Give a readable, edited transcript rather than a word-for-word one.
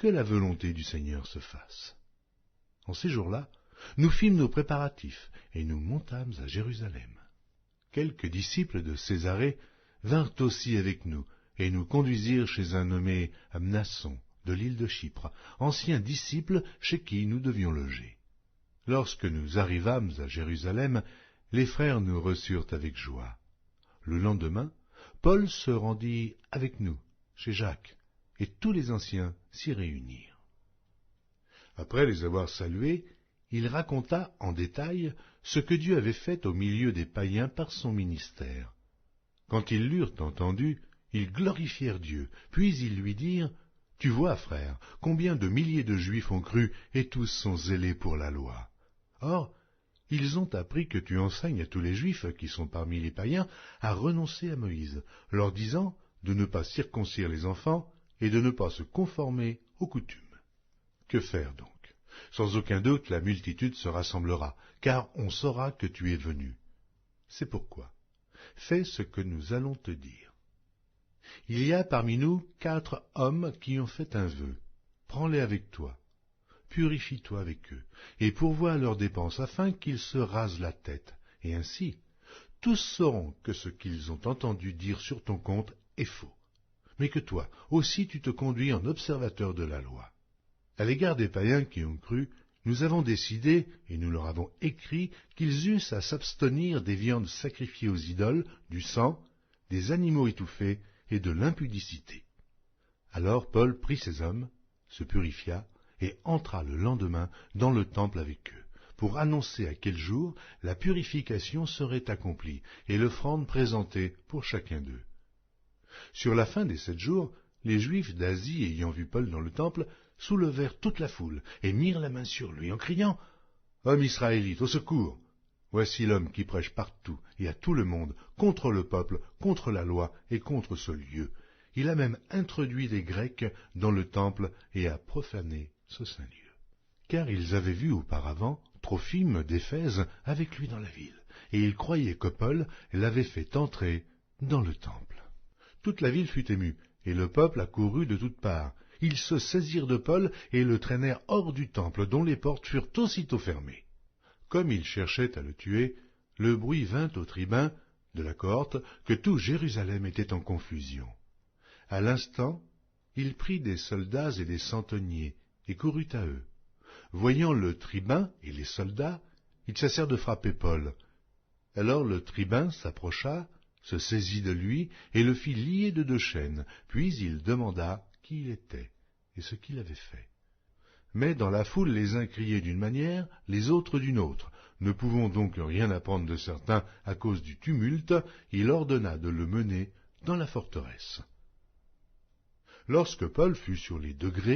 que la volonté du Seigneur se fasse. En ces jours-là, nous fîmes nos préparatifs et nous montâmes à Jérusalem. Quelques disciples de Césarée vinrent aussi avec nous et nous conduisirent chez un nommé Mnason de l'île de Chypre, ancien disciple chez qui nous devions loger. Lorsque nous arrivâmes à Jérusalem, les frères nous reçurent avec joie. Le lendemain, Paul se rendit avec nous chez Jacques, et tous les anciens s'y réunirent. Après les avoir salués, il raconta en détail ce que Dieu avait fait au milieu des païens par son ministère. Quand ils l'eurent entendu, ils glorifièrent Dieu, puis ils lui dirent « Tu vois, frère, combien de milliers de Juifs ont cru, et tous sont zélés pour la loi. Or, ils ont appris que tu enseignes à tous les Juifs qui sont parmi les païens à renoncer à Moïse, leur disant de ne pas circoncire les enfants et de ne pas se conformer aux coutumes. Que faire donc? Sans aucun doute la multitude se rassemblera, car on saura que tu es venu. C'est pourquoi, fais ce que nous allons te dire. Il y a parmi nous 4 hommes qui ont fait un vœu. Prends-les avec toi. Purifie-toi avec eux, et pourvois leurs dépenses afin qu'ils se rasent la tête, et ainsi, tous sauront que ce qu'ils ont entendu dire sur ton compte est faux, mais que toi aussi tu te conduis en observateur de la loi. À l'égard des païens qui ont cru, nous avons décidé, et nous leur avons écrit, qu'ils eussent à s'abstenir des viandes sacrifiées aux idoles, du sang, des animaux étouffés et de l'impudicité. Alors Paul prit ces hommes, se purifia, et entra le lendemain dans le temple avec eux, pour annoncer à quel jour la purification serait accomplie, et l'offrande présentée pour chacun d'eux. Sur la fin des 7 jours, les Juifs d'Asie ayant vu Paul dans le temple, soulevèrent toute la foule, et mirent la main sur lui, en criant « Homme israélite, au secours! Voici l'homme qui prêche partout et à tout le monde, contre le peuple, contre la loi et contre ce lieu. Il a même introduit les Grecs dans le temple et a profané ce saint lieu. » Car ils avaient vu auparavant Trophime d'Éphèse avec lui dans la ville, et ils croyaient que Paul l'avait fait entrer dans le temple. Toute la ville fut émue, et le peuple accourut de toutes parts. Ils se saisirent de Paul et le traînèrent hors du temple, dont les portes furent aussitôt fermées. Comme ils cherchaient à le tuer, le bruit vint au tribun de la cohorte que tout Jérusalem était en confusion. À l'instant, il prit des soldats et des centeniers et courut à eux. Voyant le tribun et les soldats, il cessèrent de frapper Paul. Alors le tribun s'approcha, se saisit de lui et le fit lier de 2 chaînes, puis il demanda qui il était et ce qu'il avait fait. Mais dans la foule les uns criaient d'une manière, les autres d'une autre. Ne pouvant donc rien apprendre de certains à cause du tumulte, il ordonna de le mener dans la forteresse. Lorsque Paul fut sur les degrés,